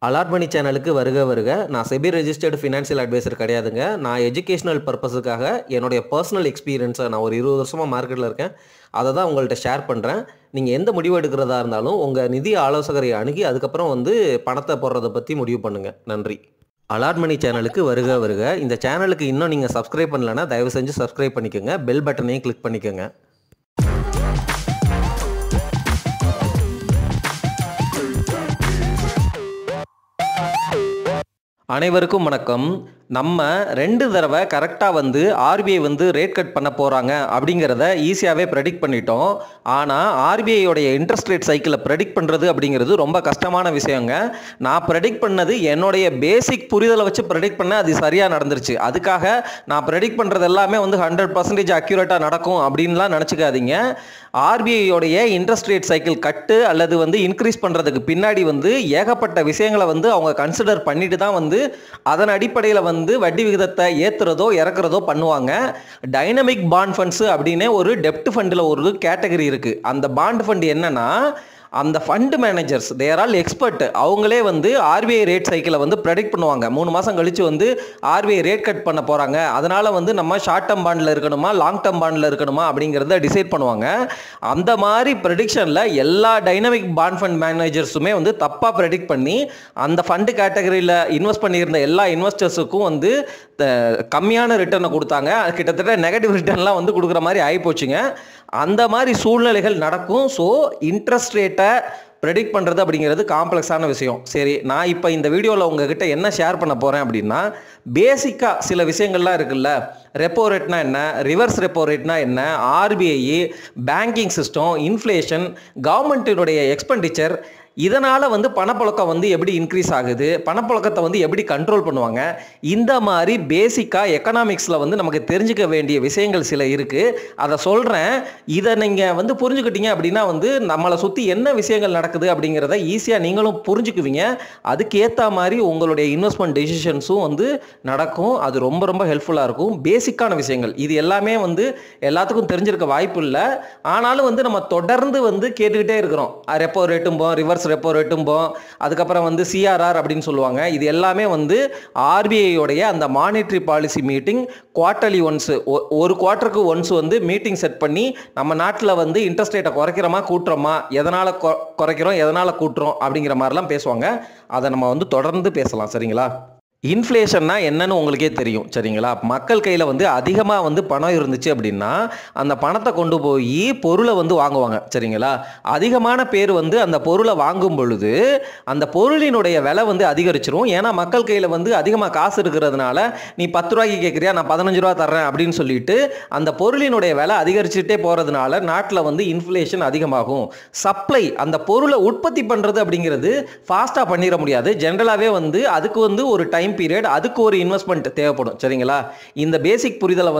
அலார்மணி சேனலுக்கு வருக வருக. நான் செபி ரெஜிஸ்டர்டு ஃபினான்ஷியல் அட்வைசர் கிடையாதுங்க. நான் எஜுகேஷனல் பர்பஸுக்காக என்னுடைய பர்சனல் எக்ஸ்பீரியன்ஸை நான் ஒரு 20 வருஷமாக மார்க்கெட்டில் இருக்கேன். அதை தான் உங்கள்கிட்ட ஷேர் பண்ணுறேன். நீங்கள் எந்த முடிவு எடுக்கிறதா இருந்தாலும் உங்கள் நிதி ஆலோசகரை அணுகி அதுக்கப்புறம் பணத்தை போடுறதை பற்றி முடிவு பண்ணுங்கள். நன்றி. அலார்மணி சேனலுக்கு வருக வருக. இந்த சேனலுக்கு இன்னும் நீங்கள் சப்ஸ்கிரைப் பண்ணலைன்னா தயவு செஞ்சு சப்ஸ்கிரைப் பண்ணிக்கோங்க. பெல் பட்டனையும் கிளிக் பண்ணிக்கோங்க. அனைவருக்கும் வணக்கம். நம்ம 2 தடவை கரெக்டாக ஆர்பிஐ ரேட் கட் பண்ண போகிறாங்க அப்படிங்கிறத ஈஸியாகவே ப்ரெடிக்ட் பண்ணிட்டோம். ஆனால் ஆர்பிஐயோடைய இன்ட்ரெஸ்ட் ரேட் சைக்கிளை ப்ரெடிக்ட் பண்ணுறது அப்படிங்கிறது ரொம்ப கஷ்டமான விஷயங்க. நான் ப்ரெடிக்ட் பண்ணது என்னுடைய பேசிக் புரிதலை வச்சு ப்ரெடிக்ட் பண்ண அது சரியாக நடந்துருச்சு. அதுக்காக நான் ப்ரெடிக்ட் பண்ணுறது எல்லாமே 100% அக்யூரேட்டாக நடக்கும் அப்படின்லாம் நினச்சிக்காதீங்க. ஆர்பிஐயோடைய இன்ட்ரெஸ்ட் ரேட் சைக்கிள் கட்டு அல்லது இன்க்ரீஸ் பண்ணுறதுக்கு பின்னாடி ஏகப்பட்ட விஷயங்களை அவங்க கன்சிடர் பண்ணிட்டு தான் அதன் அடிப்படையில் வட்டி விகிதத்தை ஏற்றுறதோ இறக்குறதோ பண்ணுவாங்க. டைனமிக் பாண்ட் ஃபண்ட்ஸ் அப்படின்னு ஒரு டெப்ட் ஃபண்டில் ஒரு கேட்டகரி இருக்குது. அந்த பாண்ட் ஃபண்ட் என்னன்னா, அந்த ஃபண்ட் மேனேஜர்ஸ் தேர் ஆல் எக்ஸ்பர்ட். அவங்களே ஆர்பிஐ ரேட் சைக்கிளை ப்ரெடிக்ட் பண்ணுவாங்க. 3 மாதம் கழித்து ஆர்பிஐ ரேட் கட் பண்ண போகிறாங்க, அதனால் நம்ம ஷார்ட் டேர்ம் பாண்டில் இருக்கணுமா லாங் டேர்ம் பாண்டில் இருக்கணுமா அப்படிங்கிறத டிசைட் பண்ணுவாங்க. அந்த மாதிரி ப்ரெடிக்ஷனில் எல்லா டைனமிக் பாண்ட் ஃபண்ட் மேனேஜர்ஸுமே தப்பாக ப்ரெடிக்ட் பண்ணி அந்த ஃபண்டு கேட்டகரியில் இன்வெஸ்ட் பண்ணியிருந்த எல்லா இன்வெஸ்டர்ஸுக்கும் கம்மியான ரிட்டர்னை கொடுத்தாங்க. கிட்டத்தட்ட நெகட்டிவ் ரிட்டர்ன்லாம் கொடுக்குற மாதிரி ஆகிப்போச்சுங்க. அந்த மாதிரி சூழ்நிலைகள் நடக்கும். ஸோ இன்ட்ரெஸ்ட் ரேட்டை ப்ரெடிக்ட் பண்ணுறது அப்படிங்கிறது காம்ப்ளெக்ஸான விஷயம். சரி, நான் இப்போ இந்த வீடியோவில் உங்ககிட்ட என்ன ஷேர் பண்ண போகிறேன் அப்படின்னா, பேசிக்காக சில விஷயங்கள்லாம் இருக்குல்ல. ரெப்போ ரேட்னா என்ன, ரிவர்ஸ் ரெப்போ ரேட்னா என்ன, ஆர்பிஐ, பேங்கிங் சிஸ்டம், இன்ஃப்ளேஷன், கவர்மெண்ட்டினுடைய எக்ஸ்பெண்டிச்சர், இதனால் பணப்புழக்கம் எப்படி இன்க்ரீஸ் ஆகுது, பணப்புழக்கத்தை எப்படி கண்ட்ரோல் பண்ணுவாங்க, இந்த மாதிரி பேசிக்காக எக்கனாமிக்ஸில் நமக்கு தெரிஞ்சுக்க வேண்டிய விஷயங்கள் சில இருக்குது. அதை சொல்கிறேன். இதை நீங்கள் புரிஞ்சுக்கிட்டீங்க அப்படின்னா நம்மளை சுற்றி என்ன விஷயங்கள் நடக்குது அப்படிங்கிறத ஈஸியாக நீங்களும் புரிஞ்சுக்குவீங்க. அதுக்கேற்ற மாதிரி உங்களுடைய இன்வெஸ்ட்மெண்ட் டெசிஷன்ஸும் நடக்கும். அது ரொம்ப ரொம்ப ஹெல்ப்ஃபுல்லாக இருக்கும். பேசிக்கான விஷயங்கள் இது எல்லாமே எல்லாத்துக்கும் தெரிஞ்சிருக்க வாய்ப்பு இல்லை. ஆனாலும் நம்ம தொடர்ந்து கேட்டுக்கிட்டே இருக்கிறோம். ரெப்போ ரேட்டும் ரிவர்ஸ் ரெப்போ ரேட்டும் அதுக்கப்புறம் சிஆர்ஆர் அப்படின்னு சொல்லுவாங்க. இது எல்லாமே ஆர்பிஐயோடைய அந்த monetary policy meeting quarterly once, ஒரு குவார்ட்டருக்கு ஒன்ஸ் மீட்டிங் செட் பண்ணி நம்ம நாட்டில் இன்ட்ரெஸ்ட் ரேட்டை குறைக்கிறோமா கூட்டுறோமா, எதனால் குறைக்கிறோம் எதனால் கூட்டுறோம் அப்படிங்கிற மாதிரிலாம் பேசுவாங்க. அதை நம்ம தொடர்ந்து பேசலாம். சரிங்களா? இன்ஃப்ளேஷன்னா என்னன்னு உங்களுக்கே தெரியும். சரிங்களா? மக்கள் கையில் அதிகமாக பணம் இருந்துச்சு அப்படின்னா அந்த பணத்தை கொண்டு போய் பொருளை வாங்குவாங்க. சரிங்களா? அதிகமான பேர் அந்த பொருளை வாங்கும் பொழுது அந்த பொருளினுடைய விலை அதிகரிச்சிரும். ஏன்னா மக்கள் கையில் அதிகமாக காசு இருக்கிறதுனால, நீ 10 ரூபாய்க்கு கேட்குறியா, நான் 15 ரூபா தர்றேன் அப்படின்னு சொல்லிட்டு அந்த பொருளினுடைய விலை அதிகரிச்சுட்டே போகிறதுனால நாட்டில் இன்ஃப்ளேஷன் அதிகமாகும். சப்ளை, அந்த பொருளை உற்பத்தி பண்ணுறது அப்படிங்கிறது ஃபாஸ்ட்டாக பண்ணிட முடியாது. ஜென்ரலாகவே அதுக்கு ஒரு டைம் பீரியட், அதுக்கு ஒரு இன்வெஸ்ட்மெண்ட் தேவைப்படும். சரிங்களா? இந்த பேசிக் புரிதலை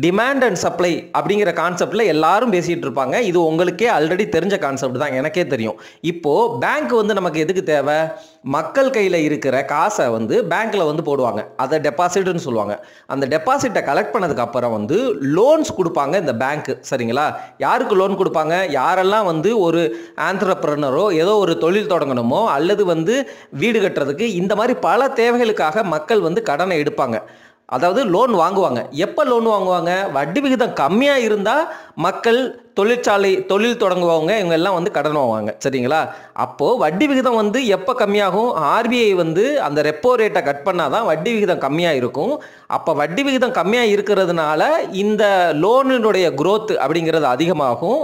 டிமாண்ட் அண்ட் சப்ளை அப்படிங்கிற கான்செப்ட்ல எல்லாரும் பேசிட்டு இருப்பாங்க. இது உங்களுக்கே ஆல்ரெடி தெரிஞ்ச கான்செப்ட் தான், எனக்கே தெரியும். இப்போ பேங்க் நமக்கு எதுக்கு தேவை? மக்கள் கையில் இருக்கிற காசை பேங்க்ல போடுவாங்க. அதை டெபாசிட்னு சொல்லுவாங்க. அந்த டெபாசிட்டை கலெக்ட் பண்ணதுக்கு அப்புறம் லோன்ஸ் கொடுப்பாங்க இந்த பேங்க். சரிங்களா? யாருக்கு லோன் கொடுப்பாங்க? யாரெல்லாம் ஒரு ஆண்டர்பிரனரோ ஏதோ ஒரு தொழில் தொடங்கணுமோ அல்லது வீடு கட்டுறதுக்கு, இந்த மாதிரி பல தேவைகளுக்காக மக்கள் கடனை எடுப்பாங்க. அதாவது லோன் வாங்குவாங்க. எப்போ லோன் வாங்குவாங்க? வட்டி விகிதம் கம்மியாக இருந்தால் மக்கள், தொழில் தொடங்குவாங்க, இவங்க எல்லாம் கடன் வாங்குவாங்க. சரிங்களா? அப்போது வட்டி விகிதம் எப்போ கம்மியாகும்? ஆர்பிஐ அந்த ரெப்போ ரேட்டை கட் பண்ணால் தான் வட்டி விகிதம் கம்மியாக இருக்கும். அப்போ வட்டி விகிதம் கம்மியாக இருக்கிறதுனால இந்த லோனினுடைய growth அப்படிங்கிறது அதிகமாகும்.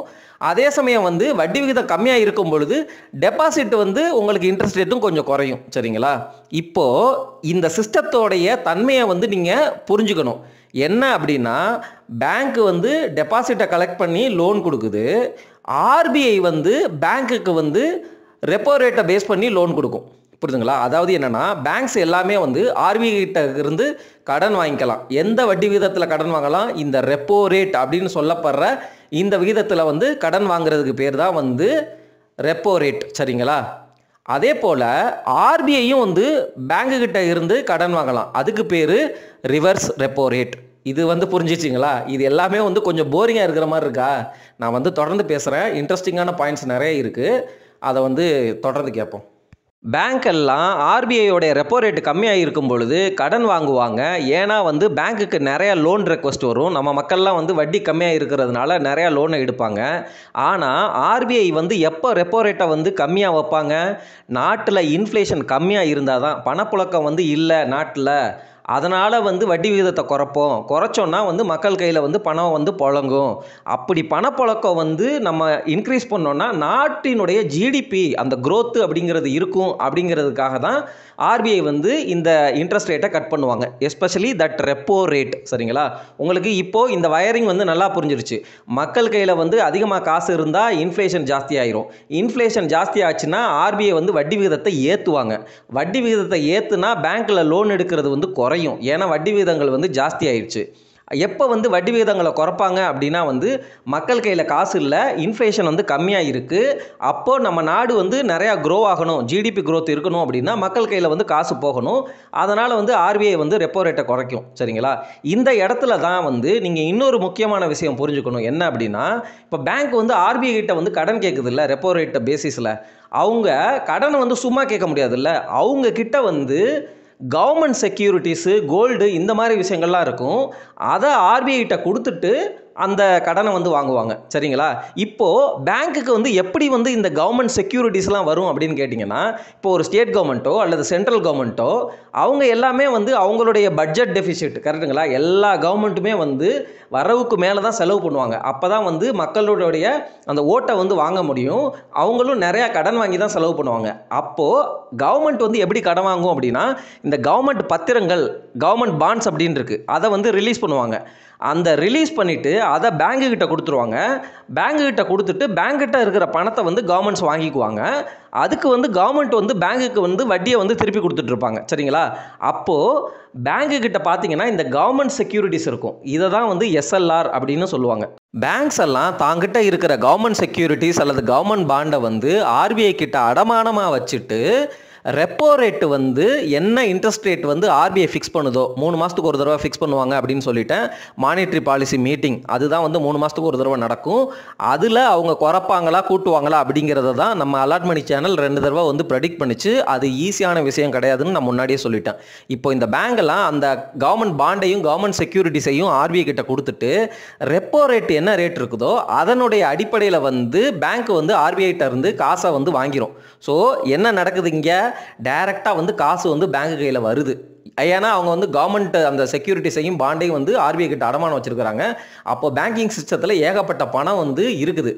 அதே சமயம் வட்டி விகிதம் கம்மியாக இருக்கும் பொழுது டெபாசிட் உங்களுக்கு இன்ட்ரெஸ்ட் ரேட்டும் கொஞ்சம் குறையும். சரிங்களா? இப்போது இந்த சிஸ்டத்தோடைய தன்மையை நீங்கள் புரிஞ்சுக்கணும். என்ன அப்படின்னா, பேங்க் டெபாசிட்டை கலெக்ட் பண்ணி லோன் கொடுக்குது. ஆர்பிஐ பேங்க்குக்கு ரெப்போ ரேட்டை பேஸ் பண்ணி லோன் கொடுக்கும். புரியுதுங்களா? அதாவது என்னன்னா, பேங்க்ஸ் எல்லாமே ஆர்பிஐ கிட்ட இருந்து கடன் வாங்கிக்கலாம். எந்த வட்டி விகிதத்தில் கடன் வாங்கலாம்? இந்த ரெப்போ ரேட் அப்படின்னு சொல்லப்படுற இந்த விகிதத்தில் கடன் வாங்குறதுக்கு பேர் தான் ரெப்போ ரேட். சரிங்களா? அதே போல் ஆர்பிஐயும் பேங்கு கிட்ட இருந்து கடன் வாங்கலாம். அதுக்கு பேர் ரிவர்ஸ் ரெப்போ ரேட். இது புரிஞ்சிச்சிங்களா? இது எல்லாமே கொஞ்சம் போரிங்காக இருக்கிற மாதிரி இருக்கா? நான் தொடர்ந்து பேசுகிறேன். இன்ட்ரெஸ்டிங்கான பாயிண்ட்ஸ் நிறைய இருக்குது. அதை தொடர்ந்து கேட்போம். பேங்க் எல்லாம் ஆர்பிஐயோடைய ரெப்போ ரேட் கம்மியாக இருக்கும் பொழுது கடன் வாங்குவாங்க. ஏன்னா வந்து பேங்க்குக்கு நிறையா லோன் ரெக்வஸ்ட் வரும். நம்ம மக்கள்லாம் வந்து வட்டி கம்மியாக இருக்கிறதுனால நிறையா லோனை எடுப்பாங்க. ஆனால் ஆர்பிஐ வந்து எப்போ ரெப்போ ரேட்டை வந்து கம்மியாக வைப்பாங்க? நாட்டில் இன்ஃப்ளேஷன் கம்மியாக இருந்தால் தான். பணப்புழக்கம் வந்து இல்லை நாட்டில், அதனால் வந்து வட்டி விகிதத்தை குறைச்சோன்னா வந்து மக்கள் கையில் வந்து பணம் வந்து புழங்கும். அப்படி பணப்புழக்கம் வந்து நம்ம இன்க்ரீஸ் பண்ணோன்னா நாட்டினுடைய ஜிடிபி அந்த growth அப்படிங்கிறது இருக்கும். அப்படிங்கிறதுக்காக தான் ஆர்பிஐ வந்து இந்த இன்ட்ரெஸ்ட் ரேட்டை கட் பண்ணுவாங்க. Especially that repo rate. சரிங்களா? உங்களுக்கு இப்போது இந்த வயரிங் வந்து நல்லா புரிஞ்சிருச்சு. மக்கள் கையில் வந்து அதிகமாக காசு இருந்தால் இன்ஃப்ளேஷன் ஜாஸ்தி ஆயிரும். இன்ஃப்ளேஷன் ஜாஸ்தி ஆச்சுன்னா ஆர்பிஐ வந்து வட்டி விகிதத்தை ஏற்றுவாங்க. வட்டி விகிதத்தை ஏற்றுனா பேங்க்கில் லோன் எடுக்கிறது வந்து குறையும். ஏன்னா வட்டி விகிதங்கள் வந்து ஜாஸ்தி ஆயிடுச்சு. எப்போ வந்து வட்டி விகிதங்களை குறைப்பாங்க அப்படின்னா வந்து மக்கள் கையில் காசு இல்லை, இன்ஃப்ளேஷன் வந்து கம்மியாக இருக்குது. அப்போது நம்ம நாடு வந்து நிறையா க்ரோ ஆகணும், ஜிடிபி growth இருக்கணும் அப்படின்னா மக்கள் கையில் வந்து காசு போகணும். அதனால் வந்து ஆர்பிஐ வந்து ரெப்போ ரேட்டை குறைக்கும். சரிங்களா? இந்த இடத்துல தான் வந்து நீங்கள் இன்னொரு முக்கியமான விஷயம் புரிஞ்சுக்கணும். என்ன அப்படின்னா, இப்போ பேங்க் வந்து ஆர்பிஐ கிட்ட வந்து கடன் கேட்குது இல்லை ரெப்போ ரேட் பேசிஸில், அவங்க கடனை வந்து சும்மா கேட்க முடியாதுல்ல. அவங்க கிட்ட வந்து கவர்மெண்ட் செக்யூரிட்டிஸு, கோல்டு இந்த மாதிரி விஷயங்கள்லாம் இருக்கும். அதை ஆர்பிஐ கிட்ட கொடுத்துட்டு அந்த கடனை வந்து வாங்குவாங்க. சரிங்களா? இப்போது பேங்க்குக்கு வந்து எப்படி வந்து இந்த கவர்மெண்ட் செக்யூரிட்டிஸ்லாம் வரும் அப்படின்னு கேட்டிங்கன்னா, இப்போ ஒரு ஸ்டேட் கவர்மெண்ட்டோ அல்லது சென்ட்ரல் கவர்மெண்ட்டோ அவங்க எல்லாமே வந்து அவங்களுடைய பட்ஜெட் டெஃபிசிட், கரெக்டுங்களா? எல்லா கவர்மெண்ட்டுமே வந்து வரவுக்கு மேலே தான் செலவு பண்ணுவாங்க. அப்போ தான் வந்து மக்களுடைய அந்த ஓட்டை வந்து வாங்க முடியும். அவங்களும் நிறையா கடன் வாங்கி தான் செலவு பண்ணுவாங்க. அப்போது கவர்மெண்ட் வந்து எப்படி கடன் வாங்கும் அப்படின்னா, இந்த கவர்மெண்ட் பத்திரங்கள், கவர்மெண்ட் பாண்ட்ஸ் அப்படின்னு இருக்குது, அதை வந்து ரிலீஸ் பண்ணுவாங்க. அந்த ரிலீஸ் பண்ணிவிட்டு அதை பேங்கு கிட்ட கொடுத்துருவாங்க. பேங்கு கிட்ட கொடுத்துட்டு பேங்க்கிட்ட இருக்கிற பணத்தை வந்து கவர்மெண்ட்ஸ் வாங்கிக்குவாங்க. அதுக்கு வந்து கவர்மெண்ட் வந்து பேங்குக்கு வந்து வட்டியை வந்து திருப்பி கொடுத்துட்ருப்பாங்க. சரிங்களா? அப்போது பேங்கு கிட்ட பார்த்தீங்கன்னா இந்த கவர்மெண்ட் செக்யூரிட்டிஸ் இருக்கும். இதை தான் வந்து எஸ்எல்ஆர் அப்படின்னு சொல்லுவாங்க. பேங்க்ஸ் எல்லாம் தாங்கிட்ட இருக்கிற கவர்மெண்ட் செக்யூரிட்டிஸ் அல்லது கவர்மெண்ட் பாண்டை வந்து ஆர்பிஐ கிட்ட அடமானமாக வச்சுட்டு ரெப்போ ரேட்டு வந்து என்ன இன்ட்ரெஸ்ட் ரேட் வந்து ஆர்பிஐ ஃபிக்ஸ் பண்ணுதோ, 3 மாதத்துக்கு ஒரு தடவை ஃபிக்ஸ் பண்ணுவாங்க அப்படின்னு சொல்லிட்டேன். மானிட்ரி பாலிசி மீட்டிங் அதுதான் வந்து 3 மாதத்துக்கு ஒரு தடவை நடக்கும். அதில் அவங்க குறைப்பாங்களா கூட்டுவாங்களா அப்படிங்கிறத தான் நம்ம அலர்ட் மணி சேனல் 2 தடவை வந்து ப்ரெடிக்ட் பண்ணிச்சு. அது ஈஸியான விஷயம் கிடையாதுன்னு நான் முன்னாடியே சொல்லிட்டேன். இப்போ இந்த பேங்கெல்லாம் அந்த கவர்மெண்ட் பாண்டையும் கவர்மெண்ட் செக்யூரிட்டிஸையும் ஆர்பிஐ கிட்ட கொடுத்துட்டு ரெப்போ ரேட் என்ன ரேட் இருக்குதோ அதனுடைய அடிப்படையில் வந்து பேங்க் வந்து ஆர்பிஐ கிட்ட இருந்து காசை வந்து வாங்கிரும். ஸோ என்ன நடக்குது இங்கே? டைரெக்டாக வந்து காசு வந்து பேங்க் கையில் வருது. ஏன்னா அவங்க வந்து கவர்மெண்ட் அந்த செக்யூரிட்டிஸையும் பாண்டையும் வந்து ஆர்பிஐ கிட்ட அடமானம் வச்சுருக்கிறாங்க. அப்போ பேங்கிங் சிஸ்டத்தில் ஏகப்பட்ட பணம் வந்து இருக்குது.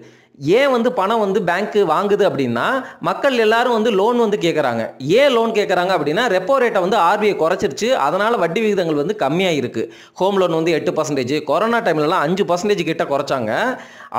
ஏன் வந்து பணம் வந்து பேங்க்கு வாங்குது அப்படின்னா, மக்கள் எல்லாரும் வந்து லோன் வந்து கேட்குறாங்க. ஏன் லோன் கேட்குறாங்க அப்படின்னா, ரெப்போ ரேட்டை வந்து ஆர்பிஐ குறைச்சிருச்சு, அதனால் வட்டி விகிதங்கள் வந்து கம்மியாக இருக்குது. ஹோம் லோன் வந்து 8%, கொரோனா டைம்லலாம் 5% கிட்ட குறைச்சாங்க.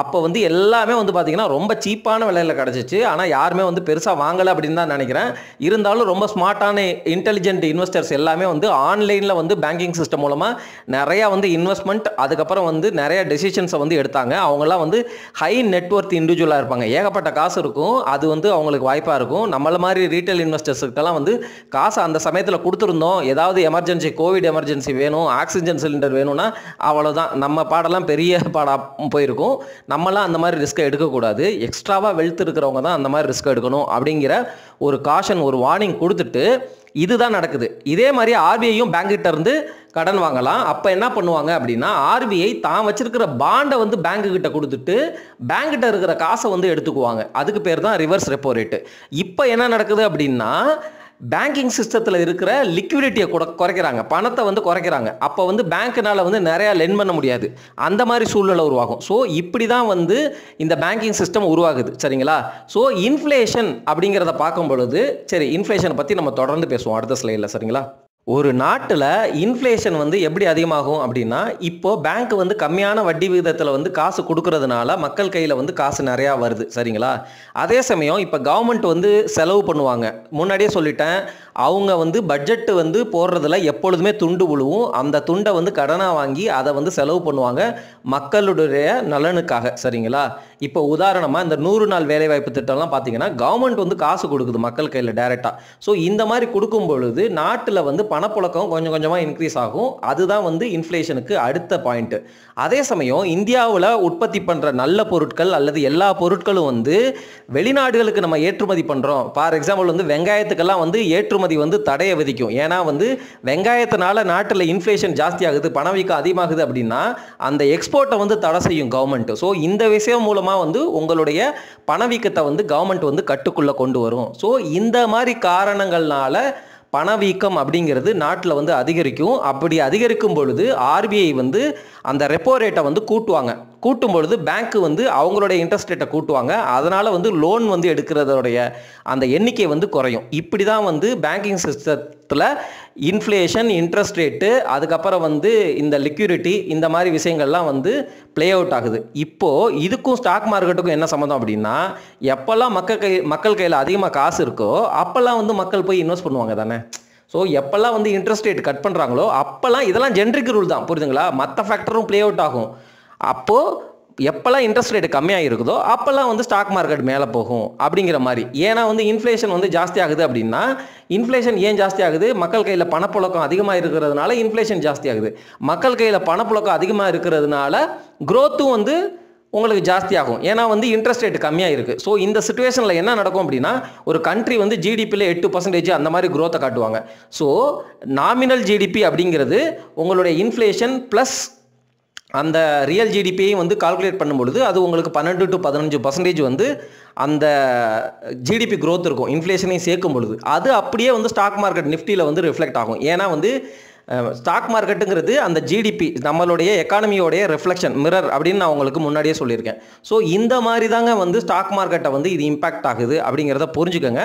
அப்போ வந்து எல்லாமே வந்து பார்த்திங்கன்னா ரொம்ப சீப்பான விலையில் கிடச்சிச்சு. ஆனால் யாருமே வந்து பெருசாக வாங்கலை அப்படின்னு தான் நினைக்கிறேன். இருந்தாலும் ரொம்ப ஸ்மார்ட்டான இன்டெலிஜென்ட் இன்வெஸ்டர்ஸ் எல்லாமே வந்து ஆன்லைனில் வந்து பேங்கிங் சிஸ்டம் மூலமாக நிறையா வந்து இன்வெஸ்ட்மெண்ட், அதுக்கப்புறம் வந்து நிறைய டெசிஷன்ஸை வந்து எடுத்தாங்க. அவங்களாம் வந்து ஹை நெட்வொர்த் இண்டிவிஜுவலாக இருப்பாங்க. ஏகப்பட்ட காசு இருக்கும். அது வந்து அவங்களுக்கு வாய்ப்பாக இருக்கும். நம்மள மாதிரி ரீட்டைல் இன்வெஸ்டர்ஸுக்கெல்லாம் வந்து காசை அந்த சமயத்தில் கொடுத்துருந்தோம். ஏதாவது எமர்ஜென்சி, கோவிட் எமர்ஜென்சி வேணும், ஆக்சிஜன் சிலிண்டர் வேணும்னா அவ்வளோதான். நம்ம பாடெல்லாம் பெரிய பாடாக போயிருக்கும். நம்மளாம் அந்த மாதிரி ரிஸ்க்கை எடுக்கக்கூடாது. எக்ஸ்ட்ராவாக வெல்த் இருக்கிறவங்க தான் அந்த மாதிரி ரிஸ்க் எடுக்கணும் அப்படிங்கிற ஒரு காஷன், ஒரு வார்னிங் கொடுத்துட்டு இதுதான் நடக்குது. இதே மாதிரி ஆர்பிஐயும் பேங்க்கிட்ட இருந்து கடன் வாங்கலாம். அப்போ என்ன பண்ணுவாங்க அப்படின்னா, ஆர்பிஐ தான் வச்சிருக்கிற பாண்டை வந்து பேங்க்கு கிட்ட கொடுத்துட்டு பேங்க்கிட்ட இருக்கிற காசை வந்து எடுத்துக்குவாங்க. அதுக்கு பேர் தான் ரிவர்ஸ் ரெப்போ ரேட்டு. இப்போ என்ன நடக்குது அப்படின்னா, பேங்கிங் சிஸ்டத்தில் இருக்கிற லிக்விடிட்டியை குறைக்கிறாங்க, பணத்தை வந்து குறைக்கிறாங்க. அப்போ வந்து பேங்க்குனால் வந்து நிறையா லென் பண்ண முடியாது. அந்த மாதிரி சூழ்நிலை உருவாகும். ஸோ இப்படி தான் வந்து இந்த பேங்கிங் சிஸ்டம் உருவாகுது. சரிங்களா? ஸோ இன்ஃப்ளேஷன் அப்படிங்கிறத பார்க்கும் பொழுது, சரி இன்ஃப்ளேஷனை பற்றி நம்ம தொடர்ந்து பேசுவோம் அடுத்த ஸ்லைடில். சரிங்களா? ஒரு நாட்டில் இன்ஃப்ளேஷன் வந்து எப்படி அதிகமாகும் அப்படின்னா, இப்போது பேங்க் வந்து கம்மியான வட்டி விகிதத்தில் வந்து காசு கொடுக்கறதுனால மக்கள் கையில் வந்து காசு நிறையா வருது. சரிங்களா? அதே சமயம் இப்போ கவர்மெண்ட் வந்து செலவு பண்ணுவாங்க. முன்னாடியே சொல்லிட்டேன், அவங்க வந்து பட்ஜெட்டு வந்து போடுறதுல எப்பொழுதுமே துண்டு விழுவும். அந்த துண்டை வந்து கடனாக வாங்கி அதை வந்து செலவு பண்ணுவாங்க மக்களுடைய நலனுக்காக. சரிங்களா? இப்போ உதாரணமாக இந்த 100 நாள் வேலைவாய்ப்பு திட்டம்லாம் பார்த்தீங்கன்னா கவர்மெண்ட் வந்து காசு கொடுக்குது மக்கள் கையில் டைரெக்டாக. ஸோ இந்த மாதிரி கொடுக்கும் பொழுது நாட்டில் வந்து பணப்புழக்கம் கொஞ்சம் கொஞ்சமாக இன்க்ரீஸ் ஆகும். அதுதான் வந்து இன்ஃப்ளேஷனுக்கு அடுத்த பாயிண்ட்டு. அதே சமயம் இந்தியாவில் உற்பத்தி பண்ணுற நல்ல பொருட்கள் அல்லது எல்லா பொருட்களும் வந்து வெளிநாடுகளுக்கு நம்ம ஏற்றுமதி பண்ணுறோம். ஃபார் எக்ஸாம்பிள் வந்து வெங்காயத்துக்கெல்லாம் வந்து ஏற்றுமதி வந்து தடையை விதிக்கும். ஏன்னா வந்து வெங்காயத்தினால நாட்டில் இன்ஃப்ளேஷன் ஜாஸ்தி ஆகுது, பணவீக்கம் அதிகமாகுது அப்படின்னா அந்த எக்ஸ்போர்ட்டை வந்து தடை செய்யும் கவர்மெண்ட். ஸோ இந்த விஷயம் மூலமாக வந்து உங்களுடைய பணவீக்கத்தை வந்து கவர்மெண்ட் வந்து கட்டுக்குள்ளே கொண்டு வரும். ஸோ இந்த மாதிரி காரணங்கள்னால பணவீக்கம் அப்படிங்கிறது நாட்டில் வந்து அதிகரிக்கும். அப்படி அதிகரிக்கும் பொழுது ஆர்பிஐ வந்து அந்த ரெப்போ ரேட்டை வந்து கூட்டுவாங்க. கூட்டும் பொழுது பேங்க் வந்து அவங்களுடைய இன்ட்ரெஸ்ட் ரேட்டை கூட்டுவாங்க. அதனால் வந்து லோன் வந்து எடுக்கிறதோடைய அந்த எண்ணிக்கை வந்து குறையும். இப்படி தான் வந்து பேங்கிங் சிஸ்டத்தில் இன்ஃப்ளேஷன், இன்ட்ரெஸ்ட் ரேட்டு, அதுக்கப்புறம் வந்து இந்த லிக்விடிட்டி, இந்த மாதிரி விஷயங்கள்லாம் வந்து ப்ளே அவுட் ஆகுது. இப்போது இதுக்கும் ஸ்டாக் மார்க்கெட்டுக்கும் என்ன சம்மந்தம் அப்படின்னா, எப்போல்லாம் மக்கள் கையில் அதிகமாக காசு இருக்கோ அப்போல்லாம் வந்து மக்கள் போய் இன்வெஸ்ட் பண்ணுவாங்க தானே. ஸோ எப்போல்லாம் வந்து இன்ட்ரெஸ்ட் ரேட் கட் பண்ணுறாங்களோ அப்போல்லாம் இதெல்லாம் ஜென்ரிக் ரூல் தான், புரியுதுங்களா? மற்ற ஃபேக்டரும் ப்ளே அவுட் ஆகும். அப்போது எப்போல்லாம் இன்ட்ரெஸ்ட் ரேட் கம்மியாக இருக்குதோ அப்போல்லாம் வந்து ஸ்டாக் மார்க்கெட் மேலே போகும் அப்படிங்கிற மாதிரி. ஏன்னா வந்து இன்ஃப்ளேஷன் வந்து ஜாஸ்தி ஆகுது அப்படின்னா, இன்ஃப்ளேஷன் ஏன் ஜாஸ்தி ஆகுது? மக்கள் கையில் பணப்புழக்கம் அதிகமாக இருக்கிறதுனால இன்ஃப்ளேஷன் ஜாஸ்தி ஆகுது. மக்கள் கையில் பணப்புழக்கம் அதிகமாக இருக்கிறதுனால க்ரோத்தும் வந்து உங்களுக்கு ஜாஸ்தி ஆகும். ஏன்னா வந்து இன்ட்ரெஸ்ட் ரேட் கம்மியாக இருக்குது. ஸோ இந்த சிச்சுவேஷனில் என்ன நடக்கும் அப்படின்னா, ஒரு கண்ட்ரி வந்து ஜிடிபியில் 8% அந்த மாதிரி க்ரோத்தை காட்டுவாங்க. ஸோ நாமினல் ஜிடிபி அப்படிங்கிறது உங்களுடைய இன்ஃப்ளேஷன் ப்ளஸ் அந்த ரியல் ஜிடிபியையும் வந்து கால்குலேட் பண்ணும்பொழுது அது உங்களுக்கு 12 to 15% வந்து அந்த ஜிடிபி க்ரோத் இருக்கும் இன்ஃப்ளேஷனையும் சேர்க்கும் பொழுது. அது அப்படியே வந்து ஸ்டாக் மார்க்கெட் நிஃப்டியில் வந்து ரிஃப்ளெக்ட் ஆகும். ஏன்னா வந்து ஸ்டாக் மார்க்கெட்டுங்கிறது அந்த ஜிடிபி நம்மளுடைய எக்கானமியோடைய ரிஃப்ளெக்ஷன், மிரர் அப்படின்னு நான் உங்களுக்கு முன்னாடியே சொல்லியிருக்கேன். ஸோ இந்த மாதிரி தாங்க வந்து ஸ்டாக் மார்க்கெட்டை வந்து இது இம்பேக்ட் ஆகுது அப்படிங்கிறத புரிஞ்சுக்கோங்க.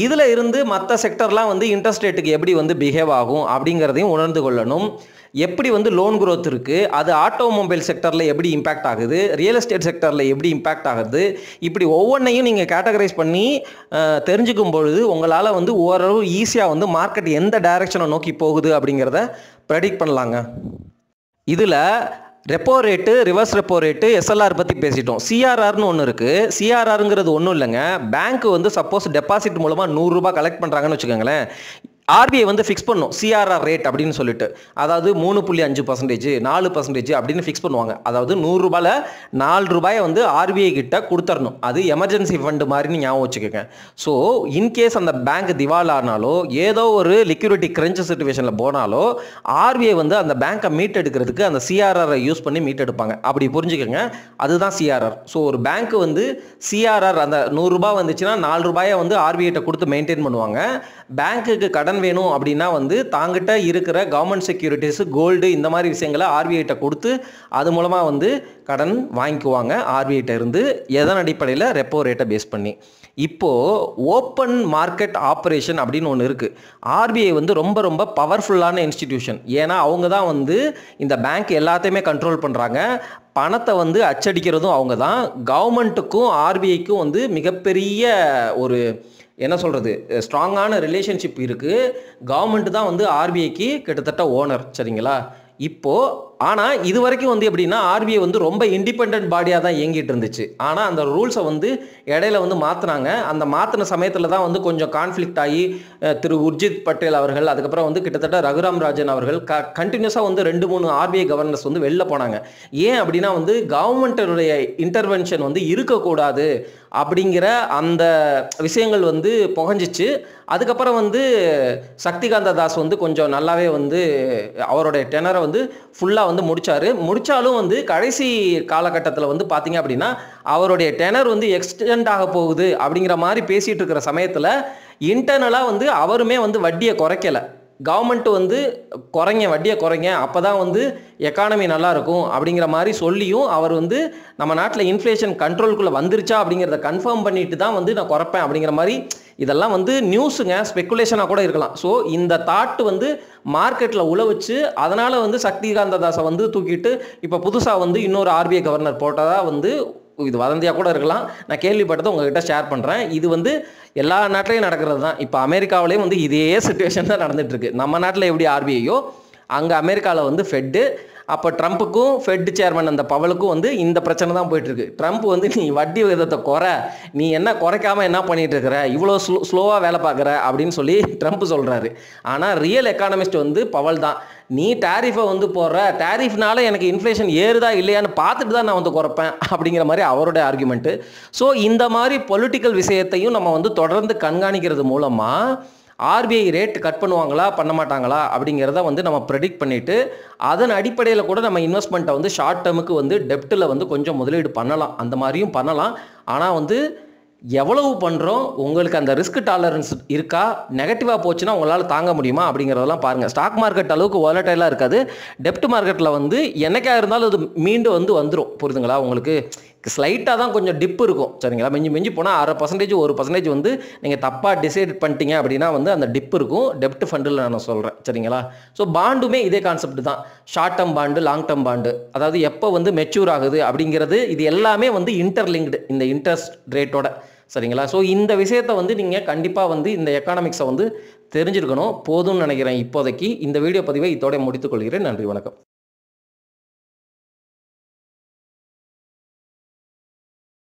இதில் இருந்து மற்ற செக்டர்லாம் வந்து இன்ட்ரெஸ்ட் ரேட்டுக்கு எப்படி வந்து பிஹேவ் ஆகும் அப்படிங்கிறதையும் உணர்ந்து கொள்ளணும். எப்படி வந்து லோன் க்ரோத் இருக்குது, அது ஆட்டோமொபைல் செக்டரில் எப்படி இம்பேக்ட் ஆகுது, ரியல் எஸ்டேட் செக்டரில் எப்படி இம்பேக்ட் ஆகுது, இப்படி ஒவ்வொன்றையும் நீங்கள் கேட்டகரைஸ் பண்ணி தெரிஞ்சுக்கும் பொழுது உங்களால் வந்து ஓரளவு ஈஸியாக வந்து மார்க்கெட் எந்த டைரெக்ஷனை நோக்கி போகுது அப்படிங்கிறத ப்ரெடிக்ட் பண்ணலாங்க. இதில் repo rate, reverse repo rate, SLR பற்றி பேசிட்டோம். சிஆர்ஆர்னு ஒன்று இருக்குது. சிஆர்ஆருங்கிறது ஒன்றும் இல்லைங்க. பேங்க் வந்து சப்போஸ் டெபாசிட் மூலமாக 100 ரூபாய் கலெக்ட் பண்ணுறாங்கன்னு வச்சுக்கோங்களேன். ஆர்பிஐ வந்து ஃபிக்ஸ் பண்ணும் சிஆர்ஆர் ரேட் அப்படின்னு சொல்லிட்டு. அதாவது 3.5%, 4% அப்படின்னு ஃபிக்ஸ் பண்ணுவாங்க. அதாவது 100 ரூபாயில் 4 ரூபாயை வந்து ஆர்பிஐ கிட்ட கொடுத்துடணும். அது எமர்ஜென்சி ஃபண்டு மாதிரின்னு ஞாபகம் வச்சுக்கோங்க. ஸோ இன்கேஸ் அந்த பேங்க் திவால் ஆனாலோ ஏதோ ஒரு லிக்விடிட்டி கிரன்ச் சிச்சுவேஷனில் போனாலோ ஆர்பிஐ வந்து அந்த பேங்க்கை மீட் எடுக்கிறதுக்கு அந்த சிஆர்ஆரை யூஸ் பண்ணி மீட் எடுப்பாங்க. அப்படி புரிஞ்சுக்கோங்க, அதுதான் சிஆர்ஆர். ஸோ ஒரு பேங்க் வந்து சிஆர்ஆர் அந்த 100 ரூபாய் வந்துச்சுன்னா 4 ரூபாயை வந்து ஆர்பிஐட்ட கொடுத்து மெயின்டைன் பண்ணுவாங்க. பேங்க்குக்கு கடன் வேணும் அப்படின்னா வந்து தாங்கிட்ட இருக்கிற கவர்மெண்ட் செக்யூரிட்டிஸ், கோல்டு, இந்த மாதிரி விஷயங்களை ஆர்பிஐட்ட கொடுத்து அது மூலமாக வந்து கடன் வாங்கிக்குவாங்க ஆர்பிஐட்ட இருந்து. எதன் அடிப்படையில்? ரெப்போ ரேட்டை பேஸ் பண்ணி. இப்போது ஓப்பன் மார்க்கெட் ஆப்ரேஷன் அப்படின்னு ஒன்று இருக்குது. ஆர்பிஐ வந்து ரொம்ப ரொம்ப பவர்ஃபுல்லான இன்ஸ்டிடியூஷன். ஏன்னா அவங்க தான் வந்து இந்த பேங்க் எல்லாத்தையுமே கண்ட்ரோல் பண்ணுறாங்க. பணத்தை வந்து அச்சடிக்கிறதும் அவங்க தான். கவர்மெண்ட்டுக்கும் ஆர்பிஐக்கும் வந்து மிகப்பெரிய ஒரு என்ன சொல்கிறது, ஸ்ட்ராங்கான ரிலேஷன்ஷிப் இருக்குது. கவர்மெண்ட் தான் வந்து ஆர்பிஐக்கு கிட்டத்தட்ட ஓனர், சரிங்களா? இப்போது ஆனால் இது வரைக்கும் வந்து எப்படின்னா ஆர்பிஐ வந்து ரொம்ப இண்டிபெண்ட் பாடியாக தான் இயங்கிட்டு இருந்துச்சு. ஆனால் அந்த ரூல்ஸை வந்து இடையில வந்து மாற்றினாங்க. அந்த மாற்றின சமயத்தில் தான் வந்து கொஞ்சம் கான்ஃப்ளிக்ட் ஆகி திரு உர்ஜித் பட்டேல் அவர்கள், அதுக்கப்புறம் வந்து கிட்டத்தட்ட ரகுராம் ராஜன் அவர்கள் கண்டினியூஸாக வந்து 2-3 ஆர்பிஐ கவர்னர்ஸ் வந்து வெளில போனாங்க. ஏன் அப்படின்னா வந்து கவர்மெண்ட்டுடைய இன்டர்வென்ஷன் வந்து இருக்கக்கூடாது அப்படிங்கிற அந்த விஷயங்கள் வந்து புகஞ்சிச்சு. அதுக்கப்புறம் வந்து சக்திகாந்த தாஸ் வந்து கொஞ்சம் நல்லாவே வந்து அவருடைய டெனரை வந்து ஃபுல்லாக வந்து முடிச்சாலும் வந்து கடைசி காலகட்டத்தில் வந்து பார்த்தீங்க அப்படின்னா அவருடைய டெனர் வந்து எக்ஸ்டெண்ட் ஆக போகுது அப்படிங்கிற மாதிரி பேசிகிட்டு இருக்கிற சமயத்தில் இன்டர்னலாக வந்து அவருமே வந்து வட்டியை குறைக்கலை. கவர்மெண்ட் வந்து வட்டியை குறைங்க, அப்போ தான் வந்து எக்கானமி நல்லாயிருக்கும் அப்படிங்கிற மாதிரி சொல்லியும் அவர் வந்து நம்ம நாட்டில் இன்ஃப்ளேஷன் கண்ட்ரோலுக்குள்ளே வந்துருச்சா அப்படிங்கிறத கன்ஃபார்ம் பண்ணிட்டு தான் வந்து நான் குறைப்பேன் அப்படிங்கிற மாதிரி. இதெல்லாம் வந்து நியூஸுங்க, ஸ்பெக்குலேஷனாக கூட இருக்கலாம். ஸோ இந்த தாட்டு வந்து மார்க்கெட்டில் உழவுச்சு. அதனால் வந்து சக்திகாந்த தாஸை வந்து தூக்கிட்டு இப்போ புதுசாக வந்து இன்னொரு ஆர்பிஐ கவர்னர் போட்டதாக வந்து இது வதந்தியாக கூட இருக்கலாம். நான் கேள்விப்பட்டதை உங்ககிட்ட ஷேர் பண்ணுறேன். இது வந்து எல்லா நாட்டிலையும் நடக்கிறது தான். இப்போ அமெரிக்காவிலேயும் வந்து இதே சிச்சுவேஷன் தான் நடந்துகிட்ருக்கு. நம்ம நாட்டில் எப்படி ஆர்பிஐயோ அங்கே அமெரிக்காவில் வந்து ஃபெட்டு, அப்போ ட்ரம்ப்புக்கும் ஃபெட் சேர்மன் அந்த பவலுக்கும் வந்து இந்த பிரச்சனை தான் போயிட்டுருக்கு. ட்ரம்ப் வந்து நீ வட்டி விகிதத்தை குறை, நீ என்ன குறைக்காமல் என்ன பண்ணிட்டு இருக்கிற, இவ்வளோ ஸ்லோவாக வேலை பார்க்குற அப்படின்னு சொல்லி ட்ரம்ப் சொல்கிறாரு. ஆனால் ரியல் எக்கானமிஸ்ட் வந்து பவல் தான், நீ டேரிஃபை வந்து போடுற, டேரிஃப்னால எனக்கு இன்ஃப்ளேஷன் ஏறுதா இல்லையான்னு பார்த்துட்டு தான் நான் வந்து குறைப்பேன் அப்படிங்கிற மாதிரி அவருடைய ஆர்குமெண்ட்டு. ஸோ இந்த மாதிரி பொலிட்டிக்கல் விஷயத்தையும் நம்ம வந்து தொடர்ந்து கண்காணிக்கிறது மூலமாக ஆர்பிஐ ரேட் கட் பண்ணுவாங்களா பண்ண மாட்டாங்களா அப்படிங்கிறத வந்து நம்ம ப்ரெடிக்ட் பண்ணிவிட்டு அதன் அடிப்படையில் கூட நம்ம இன்வெஸ்ட்மெண்ட்டை வந்து ஷார்ட் டேர்முக்கு வந்து டெப்ட்டில் வந்து கொஞ்சம் முதலீடு பண்ணலாம், அந்த மாதிரியும் பண்ணலாம். ஆனால் வந்து எவ்வளவு பண்ணுறோம், உங்களுக்கு அந்த ரிஸ்க் டாலரன்ஸ் இருக்கா, நெகட்டிவாக போச்சுன்னா உங்களால் தாங்க முடியுமா அப்படிங்கிறதெல்லாம் பாருங்கள். ஸ்டாக் மார்க்கெட் அளவுக்கு வாலட்டைலாக இருக்காது. டெப்ட் மார்க்கெட்டில் வந்து என்னைக்காக இருந்தாலும் அது மீண்டும் வந்து வந்துடும், புரியுதுங்களா? உங்களுக்கு ஸ்லைட்டாக தான் கொஞ்சம் டிப் இருக்கும், சரிங்களா? மிஞ்சி போனால் 0.5% 1% வந்து நீங்கள் தப்பாக டிசைட் பண்ணிட்டீங்க அப்படின்னா வந்து அந்த டிப் இருக்கும். டெப்ட் ஃபண்டில் நான் சொல்கிறேன், சரிங்களா? ஸோ பாண்டுமே இதே கான்செப்ட் தான், short term bond, long term bond, அதாவது எப்போ வந்து மெச்சூர் ஆகுது அப்படிங்கிறது, இது எல்லாமே வந்து இன்டர்லிங்க்டு இந்த இன்ட்ரெஸ்ட் ரேட்டோட, சரிங்களா? ஸோ இந்த விஷயத்தை வந்து நீங்கள் கண்டிப்பாக வந்து இந்த எக்கானமிக்ஸை வந்து தெரிஞ்சிருக்கணும். போதும்னு நினைக்கிறேன் இப்போதைக்கு. இந்த வீடியோ பதிவை இதோட முடித்துக்கொள்கிறேன். நன்றி, வணக்கம்.